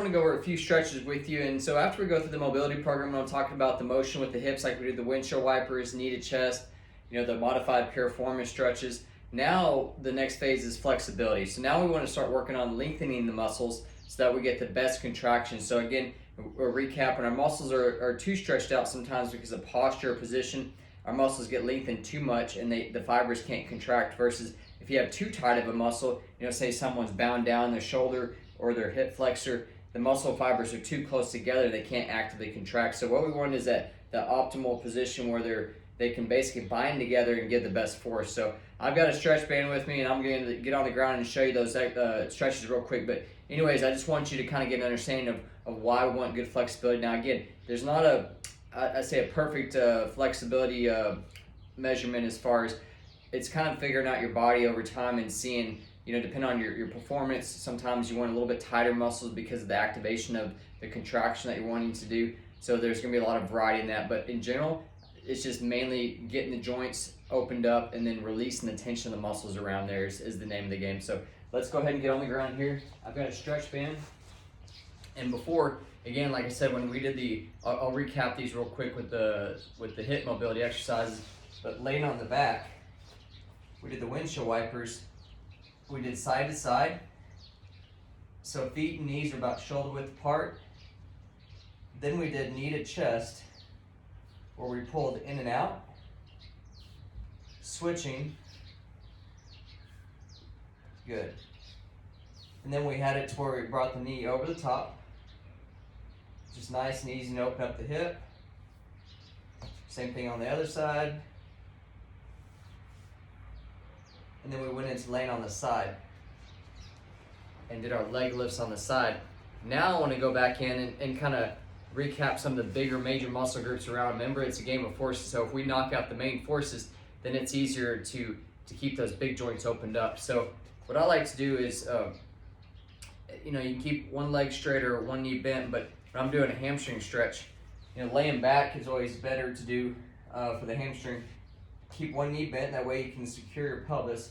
I want to go over a few stretches with you. And so after we go through the mobility program, I'm talking about the motion with the hips, like we did the windshield wipers, knee to chest, the modified piriformis stretches. Now the next phase is flexibility. So now we want to start working on lengthening the muscles so that we get the best contraction. So again, we're recapping. Our muscles are too stretched out sometimes because of posture or position. Our muscles get lengthened too much and the fibers can't contract, versus if you have too tight of a muscle, say someone's bound down their shoulder or their hip flexor, the muscle fibers are too close together, they can't actively contract. So what we want is that the optimal position where they can basically bind together and give the best force. So I've got a stretch band with me, and I'm going to get on the ground and show you those stretches real quick. But anyways, I just want you to kind of get an understanding of why we want good flexibility. Now again, there's not a perfect flexibility measurement, as far as it's kind of figuring out your body over time and seeing, depending on your performance, sometimes you want a little bit tighter muscles because of the activation of the contraction that you're wanting to do. So there's going to be a lot of variety in that. But in general, it's just mainly getting the joints opened up and then releasing the tension of the muscles around there is the name of the game. So let's go ahead and get on the ground here. I've got a stretch band. And before, again, like I said, when we did I'll recap these real quick with the hip mobility exercises. But laying on the back, we did the windshield wipers. We did side to side. So feet and knees are about shoulder width apart. Then we did knee to chest, where we pulled in and out, switching. Good. And then we had it to where we brought the knee over the top. Just nice and easy to open up the hip. Same thing on the other side. And then we went into laying on the side and did our leg lifts on the side. Now I want to go back in and kind of recap some of the bigger major muscle groups around. Remember, it's a game of forces, so if we knock out the main forces, then it's easier to keep those big joints opened up. So what I like to do is, you can keep one leg straight or one knee bent, but when I'm doing a hamstring stretch, laying back is always better to do for the hamstring. Keep one knee bent, that way you can secure your pelvis,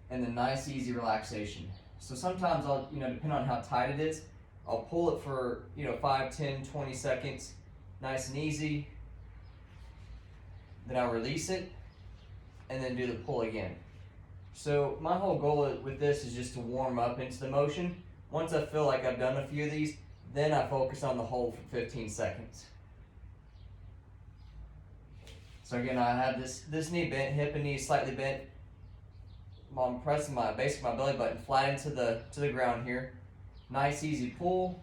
and then nice easy relaxation. So sometimes I'll, depending on how tight it is, I'll pull it for 5, 10, 20 seconds, nice and easy. Then I'll release it and then do the pull again. So my whole goal with this is just to warm up into the motion. Once I feel like I've done a few of these, then I focus on the hold for 15 seconds. So again, I have this knee bent, hip and knee slightly bent. I'm pressing my belly button flat into the ground here. Nice easy pull.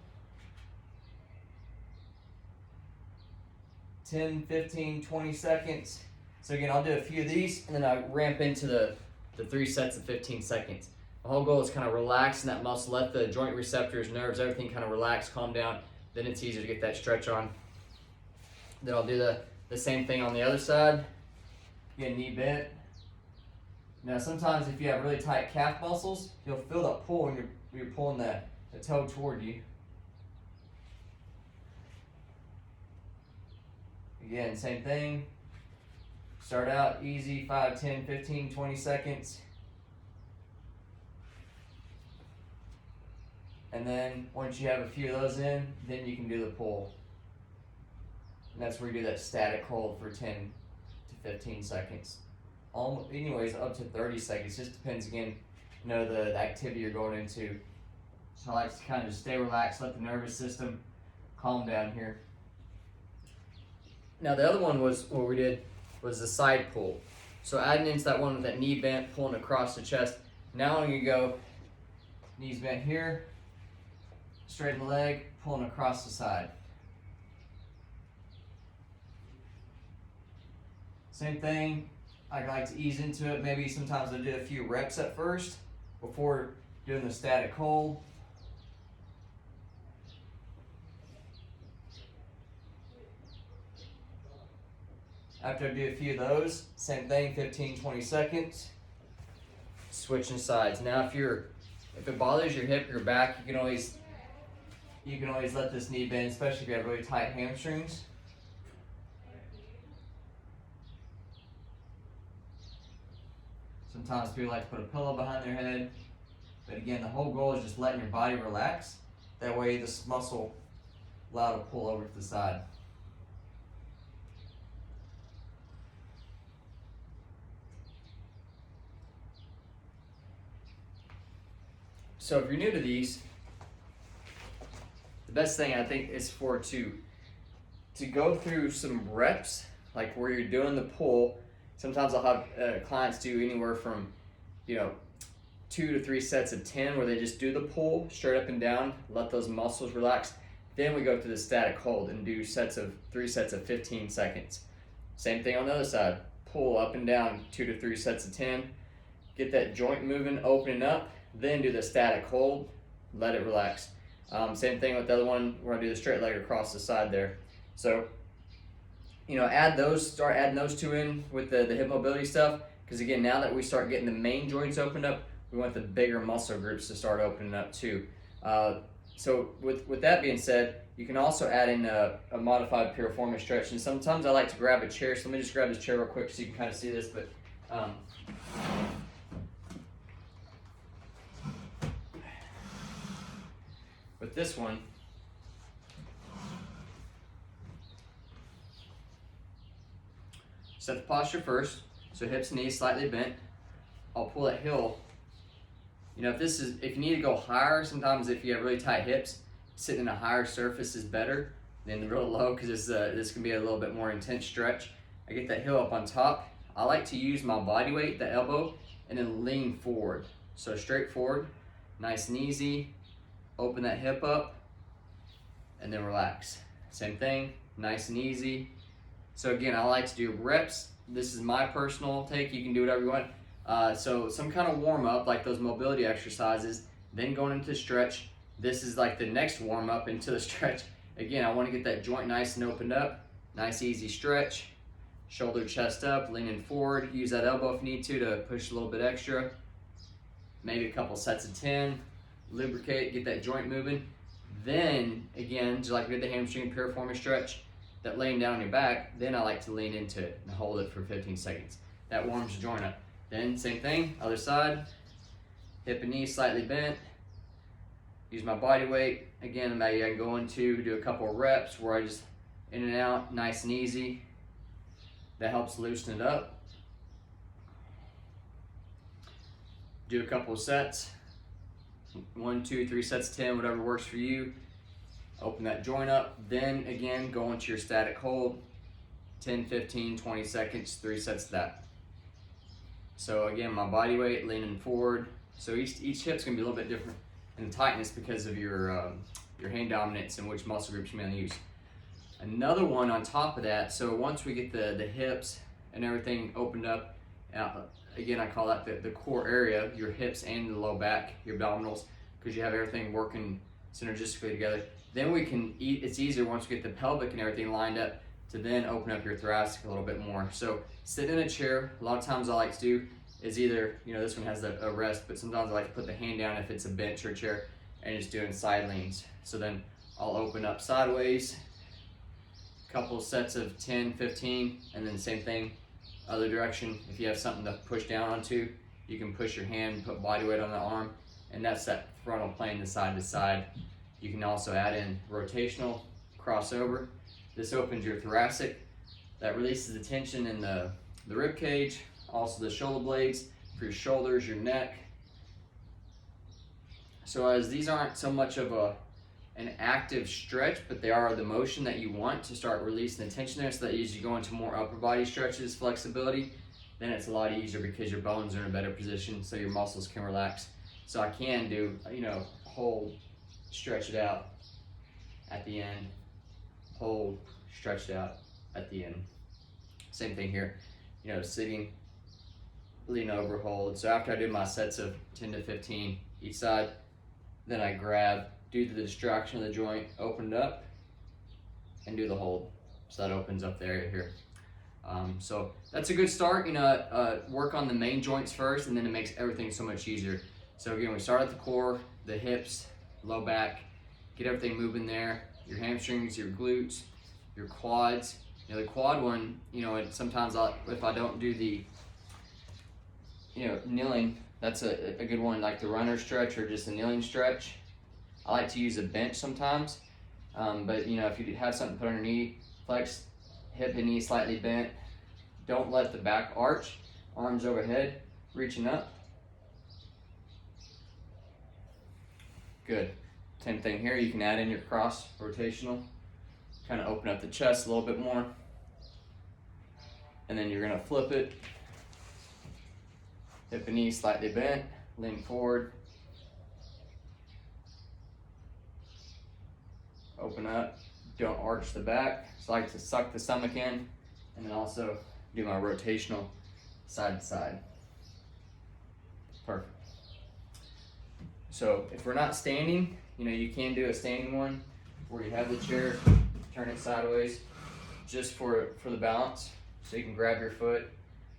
10, 15, 20 seconds. So again, I'll do a few of these and then I ramp into the 3 sets of 15 seconds. The whole goal is kind of relaxing that muscle, let the joint receptors, nerves, everything kind of relax, calm down. Then it's easier to get that stretch on. Then I'll do the same thing on the other side. Again, knee bent. Now sometimes if you have really tight calf muscles, you'll feel that pull when you're pulling the toe toward you. Again, same thing. Start out easy, 5, 10, 15, 20 seconds. And then once you have a few of those in, then you can do the pull. And that's where you do that static hold for 10 to 15 seconds. Anyways, up to 30 seconds. Just depends, again, the activity you're going into. So I like to kind of just stay relaxed, let the nervous system calm down here. Now the other one was what we did was the side pull. So adding into that one with that knee bent, pulling across the chest. Now I'm gonna go knees bent here, straighten the leg, pulling across the side. Same thing, I like to ease into it. Maybe sometimes I do a few reps at first before doing the static hold. After I do a few of those, same thing, 15, 20 seconds. Switching sides. Now if it bothers your hip or your back, you can always let this knee bend, especially if you have really tight hamstrings. Sometimes people like to put a pillow behind their head. But again, the whole goal is just letting your body relax That way this muscle allowed to pull over to the side. So if you're new to these, the best thing I think is to go through some reps, like where you're doing the pull. Sometimes I'll have clients do anywhere from, 2 to 3 sets of 10 where they just do the pull straight up and down, let those muscles relax. Then we go to the static hold and do 3 sets of 15 seconds. Same thing on the other side, pull up and down 2 to 3 sets of 10, get that joint moving, opening up, then do the static hold, let it relax. Same thing with the other one, we're gonna do the straight leg across the side there. So, start adding those two in with the hip mobility stuff, because again, now that we start getting the main joints opened up, we want the bigger muscle groups to start opening up too. So with that being said, you can also add in a modified piriformis stretch, and sometimes I like to grab a chair, so let me just grab this chair real quick so you can kind of see this, but with this one, set the posture first, so hips and knees slightly bent. I'll pull that heel. If you need to go higher, sometimes if you have really tight hips, sitting in a higher surface is better than real low, because this can be a little bit more intense stretch. I get that heel up on top. I like to use my body weight, the elbow, and then lean forward. So straight forward, nice and easy. Open that hip up, and then relax. Same thing, nice and easy. So again, I like to do reps. This is my personal take. You can do whatever you want. So some kind of warm up, like those mobility exercises, then going into stretch. This is like the next warm up into the stretch. Again, I want to get that joint nice and opened up. Nice easy stretch. Shoulder, chest up, leaning forward. Use that elbow if you need to push a little bit extra. Maybe a couple sets of 10. Lubricate, get that joint moving. Then again, just like we did the hamstring piriformis stretch, that laying down on your back, then I like to lean into it and hold it for 15 seconds. That warms the joint up. Then same thing, other side, hip and knee slightly bent. Use my body weight. Again, maybe I can go into, do a couple of reps where I just in and out, nice and easy. That helps loosen it up. Do a couple of sets. 1, 2, 3 sets of 10, whatever works for you. Open that joint up. Then again, go into your static hold. 10, 15, 20 seconds, 3 sets of that. So again, my body weight, leaning forward. So each hip's gonna be a little bit different in tightness because of your hand dominance and which muscle groups you may use. Another one on top of that, so once we get the hips and everything opened up, again, I call that the core area, your hips and the low back, your abdominals, because you have everything working synergistically together. Then we can it's easier once we get the pelvic and everything lined up to then open up your thoracic a little bit more. So sit in a chair. A lot of times I like to do is either, this one has a rest, but sometimes I like to put the hand down if it's a bench or chair and just doing side leans. So then I'll open up sideways, couple sets of 10, 15, and then same thing, other direction. If you have something to push down onto, you can push your hand, put body weight on the arm, and that's that frontal plane to side. You can also add in rotational crossover. This opens your thoracic. That releases the tension in the rib cage, also the shoulder blades for your shoulders, your neck. So as these aren't so much of an active stretch, but they are the motion that you want to start releasing the tension there, so that as you go into more upper body stretches, flexibility, then it's a lot easier because your bones are in a better position so your muscles can relax. So I can do, hold, stretch it out at the end, hold, stretch it out at the end. Same thing here, sitting, lean over, hold. So after I do my sets of 10 to 15 each side, then I grab, do the distraction of the joint, open it up, and do the hold. So that opens up the area here. So that's a good start. Work on the main joints first, and then it makes everything so much easier. So again, we start at the core, the hips, low back, get everything moving there. Your hamstrings, your glutes, your quads. The quad one, sometimes if I don't do the, kneeling, that's a good one, like the runner stretch or just a kneeling stretch. I like to use a bench sometimes, but you know, if you have something put on your knee, flex hip and knee slightly bent. Don't let the back arch, arms overhead, reaching up. Good. Same thing here, you can add in your cross rotational, kind of open up the chest a little bit more. And then you're gonna flip it. Hip and knee slightly bent, lean forward. Open up, don't arch the back. So I like to suck the stomach in, and then also do my rotational side to side. Perfect. So if we're not standing, you know, you can do a standing one where you have the chair, turn it sideways, just for the balance. So you can grab your foot.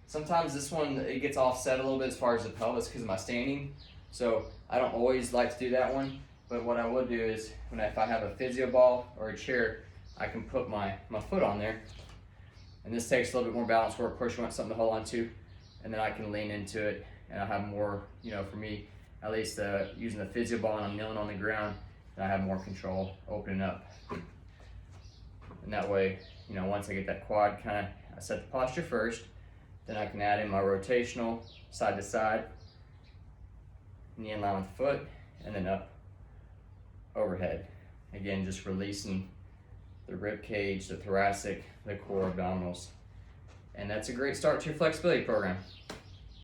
Sometimes this one, it gets offset a little bit as far as the pelvis because of my standing. So I don't always like to do that one. But what I would do is, if I have a physio ball or a chair, I can put my foot on there. And this takes a little bit more balance work. Of course, you want something to hold on to. And then I can lean into it, and I'll have more, you know, for me, at least using the physio ball and I'm kneeling on the ground, and I have more control opening up. And that way, you know, once I get that quad kind of, I set the posture first, then I can add in my rotational side to side, knee in line with the foot, and then up overhead. Again, just releasing the rib cage, the thoracic, the core, abdominals. And that's a great start to your flexibility program.